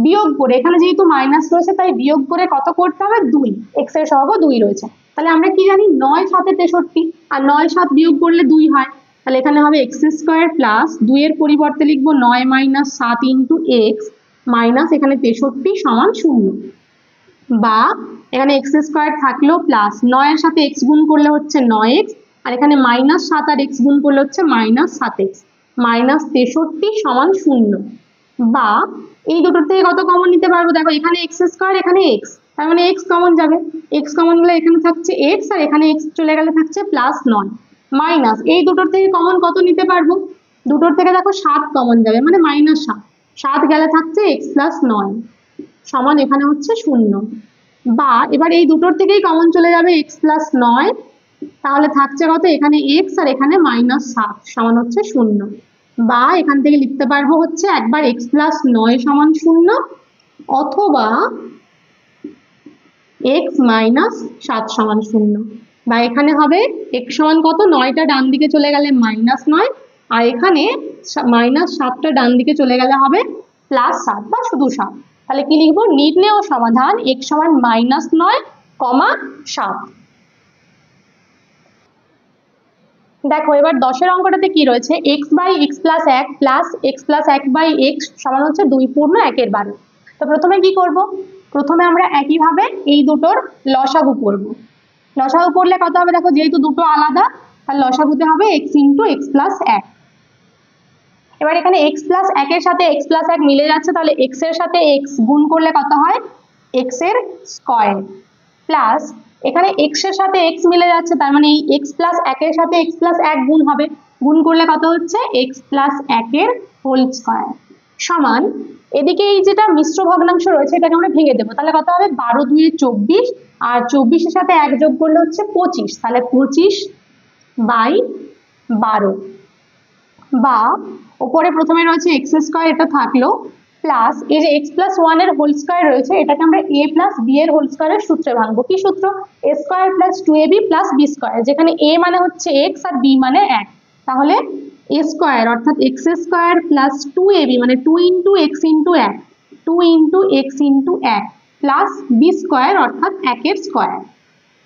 বিয়োগ করে, এখানে যেহেতু মাইনাস রয়েছে তাই বিয়োগ করে কত করতে হবে, 2, x এর সহগ 2 রয়েছে। তাহলে আমরা কি জানি, 9 7 63, আর 9 7 বিয়োগ করলে 2 হয়, তাহলে এখানে হবে x স্কয়ার প্লাস 2 এর পরিবর্তে লিখবো 9 মাইনাস 7 ইন্টু x মাইনাস এখানে 63 সমান 0। বা এখানে x স্কয়ার থাকলো প্লাস 9 এর সাথে x গুণ করলে হচ্ছে 9x, আর এখানে মাইনাস 7 আর x গুণ করলে হচ্ছে মাইনাস 7x মাইনাস 63 সমান 0। বা এই দুটোর থেকে কত কমন নিতে পারবো, দেখো এখানে x স্কয়ার এখানে x, তার মানে x কমন যাবে, x কমন গেলে এখানে থাকছে x, আর এখানে x চলে গেলে থাকছে প্লাস 9 মাইনাস এই দুটোর থেকে কমন কত নিতে পারবো, দুটোর থেকে দেখো 7 কমন যাবে, মানে মাইনাস 7, 7 গেলে থাকছে x প্লাস 9 সমান এখানে হচ্ছে 0। বা এবার এই দুটোর থেকেই কমন চলে যাবে x প্লাস 9, তাহলে থাকছে কত, এখানে x আর এখানে মাইনাস 7 সমান হচ্ছে 0। বা এখান থেকে লিখতে পারবো হচ্ছে একবার x প্লাস 9 সমান 0, অথবা x মাইনাস 7 সমান 0। বা এখানে হবে x সমান কত, 9টা ডান দিকে চলে গেলে -9, আর এখানে -7টা ডান দিকে চলে গেলে হবে +7 বা শুধু 7। তাহলে কি লিখবো, নির্ণেয় সমাধান x সমান -9, 7। দেখো এবার 10এর অঙ্কটাতে কি রয়েছে, x/x+1 প্লাস x+1/x সমান হচ্ছে 2 পূর্ণ 1-এর বারো। তো প্রথমে কি করব, প্রথমে আমরা একইভাবে এই দুটোর লসাগু করব। লসাগু করলে কত হবে, দেখো যেহেতু দুটো আলাদা তার লসাগুতে হবে x × x+1। এবার এখানে x+1 এর সাথে x+1 মিলে যাচ্ছে, তাহলে x এর সাথে x গুণ করলে কত হয়, x এর স্কয়ার, প্লাস এখানে x এর সাথে x মিলে যাচ্ছে, তার মানে এই x+1 এর সাথে x+1 গুণ হবে, গুণ করলে কত হচ্ছে x+1 এর হোল স্কয়ার, সমান এদিকে এই যেটা মিশ্র ভগ্নাংশ রয়েছে এটাকে আমরা ভেঙে দেবো। তাহলে কত হবে, 12 × 2 = 24, আর 24 এর সাথে 1 যোগ করলে হচ্ছে 25, তাহলে 25/12, বা উপরে প্রথমে রয়েছে x², এটা থাকলো, প্লাস এই যে x+1 এর হোল স্কয়ার রয়েছে এটাকে আমরা a + b এর হোল স্কয়ারের সূত্রে ভাঙবো। কি সূত্র, a² + 2ab + b², যেখানে a মানে হচ্ছে x আর b মানে 1, তাহলে a² অর্থাৎ x² + 2ab মানে 2 × x × 1, 2 × x × 1 প্লাস b² অর্থাৎ 1 এর স্কয়ার,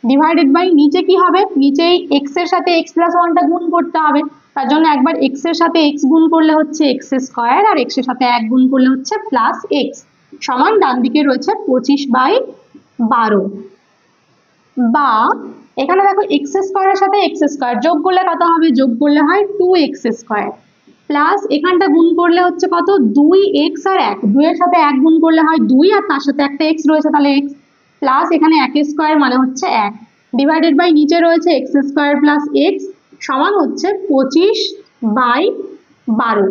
ডিভাইডেড বাই নিচে কি হবে, নিচে x এর সাথে x+1টা গুণ করতে হবে, তার জন্য একবার x এর সাথে x গুণ করলে হচ্ছে x² আর x এর সাথে 1 গুণ করলে হচ্ছে +x, সমান ডান দিকে রয়েছে 25/12, বা এখানে দেখো x² এর সাথে x² যোগ করলে কত হবে, যোগ করলে হয় 2x², প্লাস এখানটা গুণ করলে হচ্ছে কত, 2x আর 1, 2 এর সাথে 1 গুণ করলে হয় 2 আর তার সাথে একটা x রয়েছে তাহলে x, প্লাস এখানে 1² মানে হচ্ছে 1, ডিভাইডেড বাই নিচে রয়েছে x² + x সমান হচ্ছে 25/12।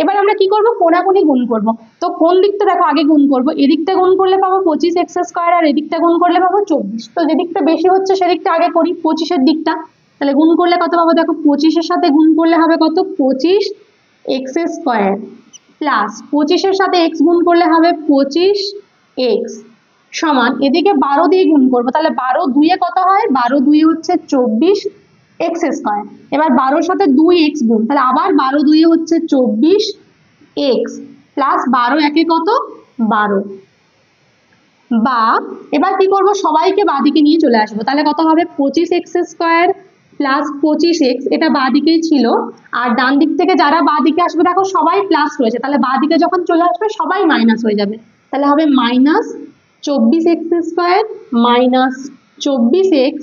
এবার আমরা কি করব, কোণাকুণি গুণ করব। তো কোন দিকটা দেখো আগে গুণ করব, এদিকটা গুণ করলে পাবো 25x² আর এদিকটা গুণ করলে পাবো 24, তো যেদিকটা বেশি হচ্ছে সেদিকটা আগে করি, 25-এর দিকটা। তাহলে গুণ করলে কত পাবো, দেখো 25-এর সাথে গুণ করলে হবে কত, 25x² প্লাস 25-এর সাথে x গুণ করলে হবে 25x সমান এদিকে 12 দিয়ে গুণ করবো, তাহলে 12 2 কত হয়, 12 2 হচ্ছে 24x²। এবার 12-র সাথে 2x গুণ, তাহলে আবার 12 2 হচ্ছে 24x প্লাস 12 1 কত, 12, বা এবার কি করব, সবাইকে বাঁদিকে নিয়ে চলে আসবো, তাহলে কত হবে 25x² প্লাস 25x, এটা বাঁদিকেই ছিল, আর ডান দিক থেকে যারা বাঁদিকে আসবে দেখো সবাই প্লাস রয়েছে, তাহলে বাঁদিকে যখন চলে আসবে সবাই মাইনাস হয়ে যাবে, তাহলে হবে -24x² মাইনাস 24x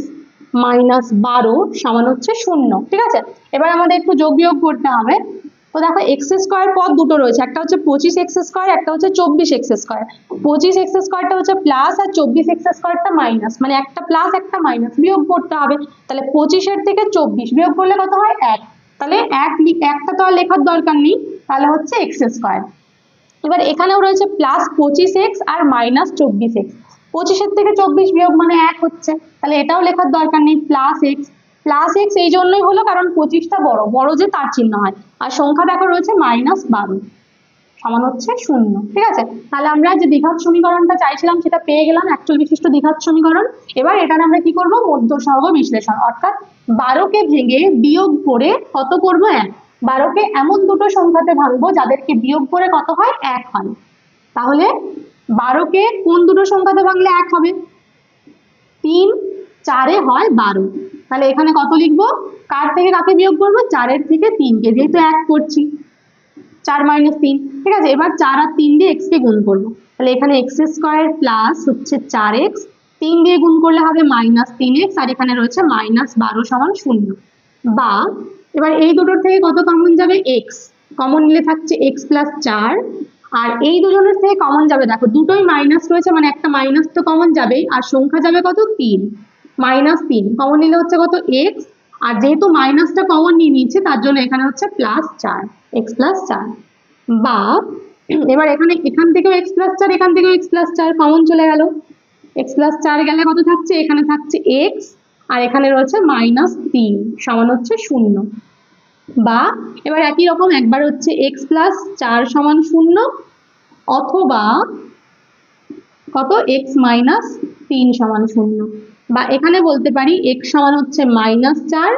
মাইনাস 12 সমান হচ্ছে 0। ঠিক আছে, এবার আমাদের একটু যোগ বিয়োগ করতে হবে। তো দেখো x² পদ দুটো রয়েছে, একটা হচ্ছে 25x², একটা হচ্ছে 24x²। 25x² হচ্ছে প্লাস আর 24x² মাইনাস, মানে একটা প্লাস একটা মাইনাস, বিয়োগ করতে হবে। তাহলে 25-এর থেকে 24 বিয়োগ করলে কত হয়, 1, তাহলে একটা তো আর লেখার দরকার নেই, তাহলে হচ্ছে x²। এবার এখানেও রয়েছে প্লাস 25x আর মাইনাস 24x, 25-এর থেকে 24 বিয়োগ মানে 1 হচ্ছে, তাহলে এটাও লেখার দরকার নেই, +x এই জন্যই হলো কারণ 25টা বড় যে তার চিহ্ন হয়, আর সংখ্যা দেখো রয়েছে -12 সমান হচ্ছে 0। ঠিক আছে, তাহলে আমরা যে দ্বিঘাত সমীকরণটা চাইছিলাম সেটা পেয়ে গেলাম, অ্যাকচুয়াল বিশিষ্ট দ্বিঘাত সমীকরণ। এবার এটার আমরা কি করব, মধ্য সহগ বিশ্লেষণ, অর্থাৎ 12কে ভেঙে বিয়োগ করে কত করব, 1। 12কে এমন দুটো সংখ্যাতে ভাঙবো যাদেরকে বিয়োগ করে কত হয়, 1 হয়। তাহলে 12কে কোন দুটো সংখ্যাতে ভাঙলে 1 হবে, 3 4 হয় 12, তাহলে এখানে কত লিখবো, কার থেকে কাকে বিয়োগ করবো, 4-এর থেকে 3কে, যেহেতু 1 করছি 4 - 3। ঠিক আছে, এবার 4 আর 3 দিয়ে x কে গুণ করবো, তাহলে এখানে x² প্লাস হচ্ছে 4x, 3 দিয়ে গুণ করলে হবে -3x, আর এখানে রয়েছে -12 সমান 0, বা এবার এই দুটোর থেকে কত কমন যাবে, x কমন নিলে থাকছে x + 4, আর এই দুজনের থেকে কমন যাবে, দেখো দুটোই মাইনাস রয়েছে মানে একটা মাইনাস তো কমন যাবেই, আর সংখ্যা যাবে কত, 3, -3 কমন নিলে হচ্ছে কত, x, আর যেহেতু মাইনাসটা কমন নিয়ে নিচ্ছে তার জন্য এখানে হচ্ছে +4, x + 4, বা এবার এখান থেকেও x + 4, এখান থেকেও x + 4 কমন চলে গেল, x + 4 গেলে কত থাকছে, এখানে থাকছে x, আর এখানে রয়েছে -3 সমান হচ্ছে 0, বা এবার একই রকম একবার হচ্ছে x + 4 সমান 0, অথবা কত, x - 3 সমান 0। বা এখানে বলতে পারি x সমান হচ্ছে -4,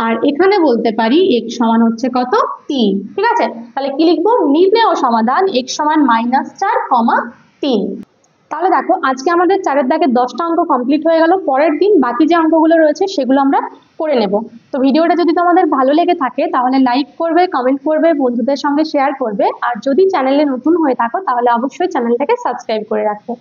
আর এখানে বলতে পারি x সমান হচ্ছে কত 3। ঠিক আছে, তাহলে কি লিখবো, নির্ণেয় সমাধান x সমান -4, 3। তাহলে দেখো আজকে আমাদের 4-এর দাগের 10টা অঙ্ক কমপ্লিট হয়ে গেল। পরের দিন বাকি যে অঙ্কগুলো রয়েছে সেগুলো আমরা করে নেব। তো ভিডিওটা যদি তোমাদের ভালো লেগে থাকে তাহলে লাইক করবে, কমেন্ট করবে, বন্ধুদের সঙ্গে শেয়ার করবে, আর যদি চ্যানেলে নতুন হয়ে থাকো তাহলে অবশ্যই চ্যানেলটাকে সাবস্ক্রাইব করে রাখো।